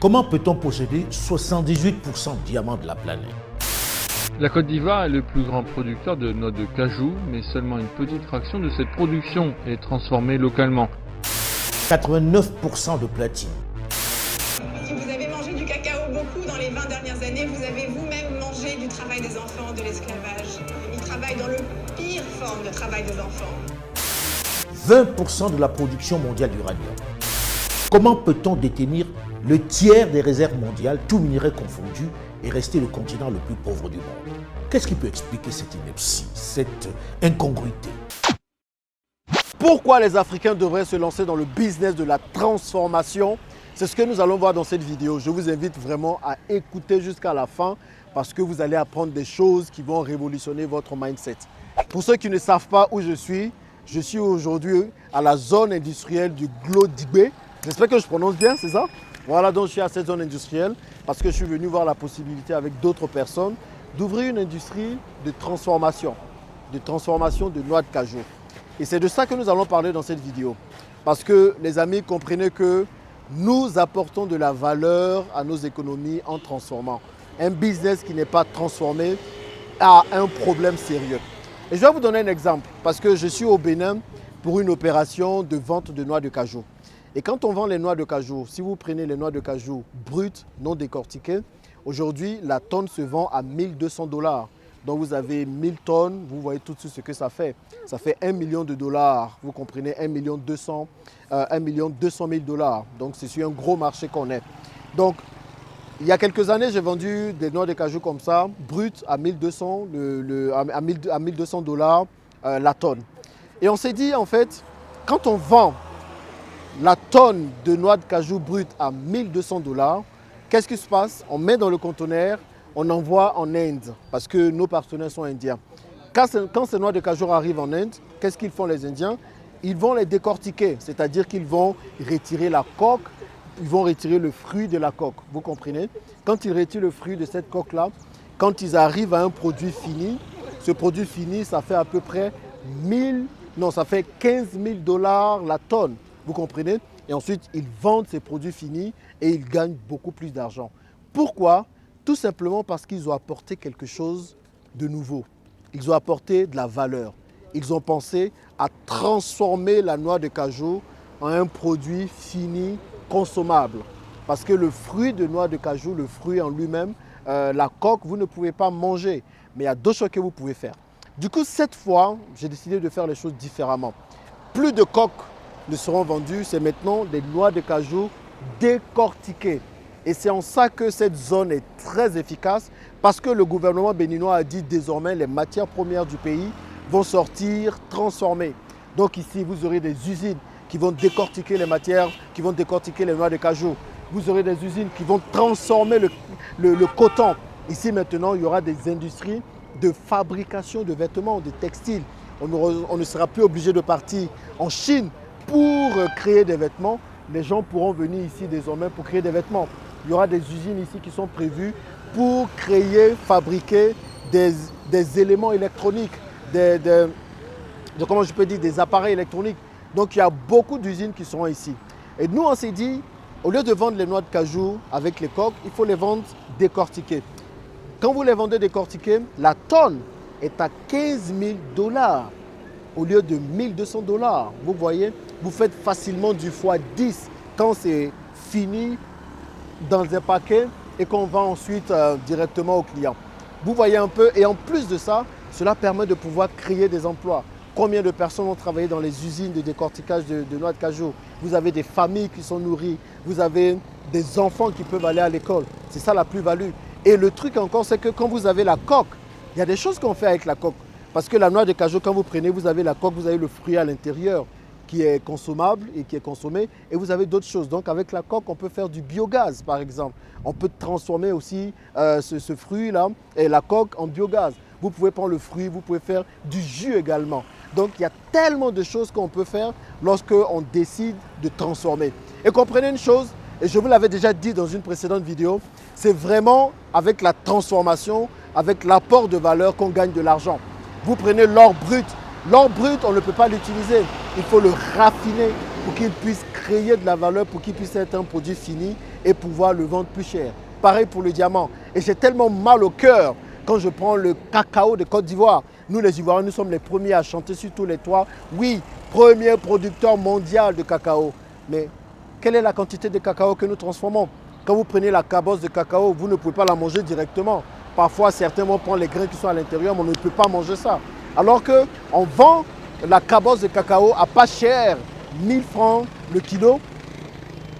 Comment peut-on posséder 78% de diamants de la planète? La Côte d'Ivoire est le plus grand producteur de noix de cajou, mais seulement une petite fraction de cette production est transformée localement. 89% de platine. Si vous avez mangé du cacao beaucoup dans les 20 dernières années, vous avez vous-même mangé du travail des enfants, de l'esclavage. Ils travaillent dans le pire forme de travail des enfants. 20% de la production mondiale d'uranium. Comment peut-on détenir le tiers des réserves mondiales, tout minerai confondu, et rester le continent le plus pauvre du monde? Qu'est-ce qui peut expliquer cette ineptie, cette incongruité? Pourquoi les Africains devraient se lancer dans le business de la transformation? C'est ce que nous allons voir dans cette vidéo. Je vous invite vraiment à écouter jusqu'à la fin parce que vous allez apprendre des choses qui vont révolutionner votre mindset. Pour ceux qui ne savent pas où je suis aujourd'hui à la zone industrielle du Glo-Digbe. J'espère que je prononce bien, c'est ça? Voilà, donc je suis à cette zone industrielle parce que je suis venu voir la possibilité avec d'autres personnes d'ouvrir une industrie de transformation de noix de cajou. Et c'est de ça que nous allons parler dans cette vidéo. Parce que les amis, comprenez que nous apportons de la valeur à nos économies en transformant. Un business qui n'est pas transformé a un problème sérieux. Et je vais vous donner un exemple parce que je suis au Bénin pour une opération de vente de noix de cajou. Et quand on vend les noix de cajou, si vous prenez les noix de cajou brutes, non décortiquées, aujourd'hui, la tonne se vend à 1200 $. Donc vous avez 1000 tonnes, vous voyez tout de suite ce que ça fait. Ça fait $1 million, vous comprenez, 1,2 million $. Donc c'est sur un gros marché qu'on est. Donc il y a quelques années, j'ai vendu des noix de cajou comme ça, brutes à 1200 $ la tonne. Et on s'est dit en fait, quand on vend la tonne de noix de cajou brute à 1200 $, qu'est-ce qui se passe? On met dans le conteneur, on envoie en Inde parce que nos partenaires sont indiens. Quand ces noix de cajou arrivent en Inde, qu'est-ce qu'ils font les Indiens? Ils vont les décortiquer, c'est-à-dire qu'ils vont retirer la coque, ils vont retirer le fruit de la coque, vous comprenez? Quand ils retirent le fruit de cette coque-là, quand ils arrivent à un produit fini, ce produit fini, ça fait à peu près 15 000 $ la tonne. Vous comprenez? Et ensuite, ils vendent ces produits finis et ils gagnent beaucoup plus d'argent. Pourquoi? Tout simplement parce qu'ils ont apporté quelque chose de nouveau. Ils ont apporté de la valeur. Ils ont pensé à transformer la noix de cajou en un produit fini, consommable. Parce que le fruit de noix de cajou, le fruit en lui-même, la coque, vous ne pouvez pas manger. Mais il y a d'autres choses que vous pouvez faire. Du coup, cette fois, j'ai décidé de faire les choses différemment. Plus de coques ne seront vendus, c'est maintenant des noix de cajou décortiquées. Et c'est en ça que cette zone est très efficace parce que le gouvernement béninois a dit désormais les matières premières du pays vont sortir transformées. Donc ici, vous aurez des usines qui vont décortiquer les matières, qui vont décortiquer les noix de cajou. Vous aurez des usines qui vont transformer le coton. Ici maintenant, il y aura des industries de fabrication de vêtements, de textiles. On ne sera plus obligé de partir en Chine pour créer des vêtements. Les gens pourront venir ici désormais pour créer des vêtements. Il y aura des usines ici qui sont prévues pour créer, fabriquer des éléments électroniques, comment je peux dire, des appareils électroniques. Donc il y a beaucoup d'usines qui seront ici. Et nous on s'est dit, au lieu de vendre les noix de cajou avec les coques, il faut les vendre décortiquées. Quand vous les vendez décortiquées, la tonne est à 15 000 $ au lieu de 1200 $. Vous voyez, vous faites facilement du x10 quand c'est fini dans un paquet et qu'on vend ensuite directement au client. Vous voyez un peu, et en plus de ça, cela permet de pouvoir créer des emplois. Combien de personnes ont travaillé dans les usines de décortiquage de noix de cajou? Vous avez des familles qui sont nourries, vous avez des enfants qui peuvent aller à l'école. C'est ça la plus-value. Et le truc encore, c'est que quand vous avez la coque, il y a des choses qu'on fait avec la coque. Parce que la noix de cajou, quand vous prenez, vous avez la coque, vous avez le fruit à l'intérieur qui est consommable et qui est consommé. Et vous avez d'autres choses. Donc avec la coque, on peut faire du biogaz, par exemple. On peut transformer aussi ce fruit-là et la coque en biogaz. Vous pouvez prendre le fruit, vous pouvez faire du jus également. Donc il y a tellement de choses qu'on peut faire lorsqu'on décide de transformer. Et comprenez une chose, et je vous l'avais déjà dit dans une précédente vidéo, c'est vraiment avec la transformation, avec l'apport de valeur qu'on gagne de l'argent. Vous prenez l'or brut. L'or brut, on ne peut pas l'utiliser. Il faut le raffiner pour qu'il puisse créer de la valeur, pour qu'il puisse être un produit fini et pouvoir le vendre plus cher. Pareil pour le diamant. Et j'ai tellement mal au cœur quand je prends le cacao de Côte d'Ivoire. Nous les Ivoiriens, nous sommes les premiers à chanter sur tous les toits. Oui, premier producteur mondial de cacao. Mais quelle est la quantité de cacao que nous transformons? Quand vous prenez la cabosse de cacao, vous ne pouvez pas la manger directement. Parfois, certains vont prendre les grains qui sont à l'intérieur, mais on ne peut pas manger ça. Alors qu'on vend la cabosse de cacao à pas cher, 1000 francs le kilo,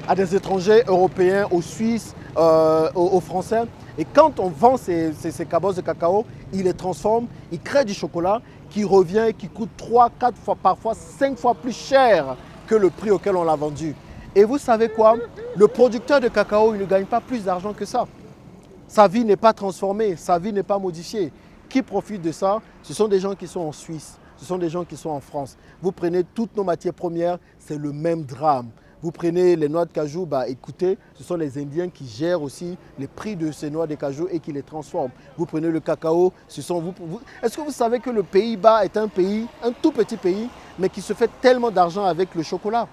à des étrangers européens, aux Suisses, aux Français. Et quand on vend ces cabosses de cacao, ils les transforment, ils créent du chocolat qui revient et qui coûte 3, 4 fois, parfois 5 fois plus cher que le prix auquel on l'a vendu. Et vous savez quoi? Le producteur de cacao, il ne gagne pas plus d'argent que ça. Sa vie n'est pas transformée, sa vie n'est pas modifiée. Qui profite de ça? Ce sont des gens qui sont en Suisse, ce sont des gens qui sont en France. Vous prenez toutes nos matières premières, c'est le même drame. Vous prenez les noix de cajou, écoutez, ce sont les Indiens qui gèrent aussi les prix de ces noix de cajou et qui les transforment. Vous prenez le cacao, est-ce que vous savez que le Pays-Bas est un tout petit pays, mais qui se fait tellement d'argent avec le chocolat?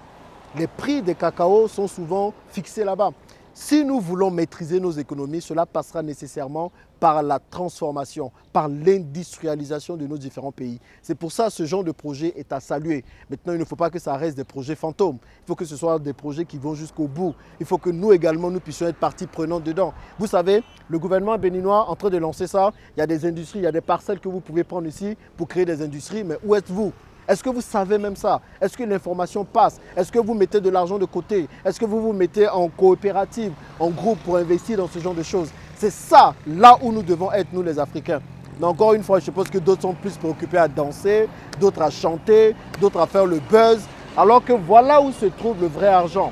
Les prix des cacao sont souvent fixés là-bas. Si nous voulons maîtriser nos économies, cela passera nécessairement par la transformation, par l'industrialisation de nos différents pays. C'est pour ça que ce genre de projet est à saluer. Maintenant, il ne faut pas que ça reste des projets fantômes. Il faut que ce soit des projets qui vont jusqu'au bout. Il faut que nous également, nous puissions être partie prenante dedans. Vous savez, le gouvernement béninois est en train de lancer ça. Il y a des industries, il y a des parcelles que vous pouvez prendre ici pour créer des industries. Mais où êtes-vous? Est-ce que vous savez même ça? Est-ce que l'information passe? Est-ce que vous mettez de l'argent de côté? Est-ce que vous vous mettez en coopérative, en groupe pour investir dans ce genre de choses? C'est ça, là où nous devons être, nous les Africains. Mais encore une fois, je suppose que d'autres sont plus préoccupés à danser, d'autres à chanter, d'autres à faire le buzz. Alors que voilà où se trouve le vrai argent.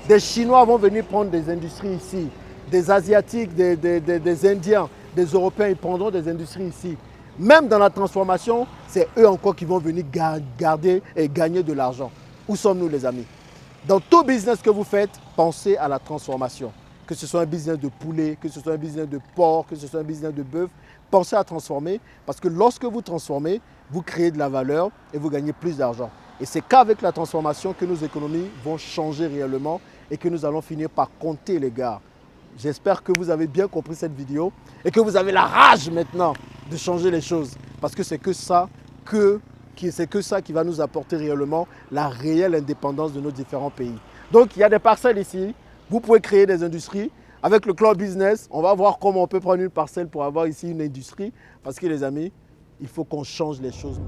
Des Chinois vont venir prendre des industries ici. Des Asiatiques, des Indiens, des Européens, ils prendront des industries ici. Même dans la transformation, c'est eux encore qui vont venir garder et gagner de l'argent. Où sommes-nous les amis? Dans tout business que vous faites, pensez à la transformation. Que ce soit un business de poulet, que ce soit un business de porc, que ce soit un business de bœuf, pensez à transformer parce que lorsque vous transformez, vous créez de la valeur et vous gagnez plus d'argent. Et c'est qu'avec la transformation que nos économies vont changer réellement et que nous allons finir par compter les gars. J'espère que vous avez bien compris cette vidéo et que vous avez la rage maintenant de changer les choses. Parce que c'est que ça qui va nous apporter réellement la réelle indépendance de nos différents pays. Donc il y a des parcelles ici, vous pouvez créer des industries. Avec le Club Business, on va voir comment on peut prendre une parcelle pour avoir ici une industrie. Parce que les amis, il faut qu'on change les choses.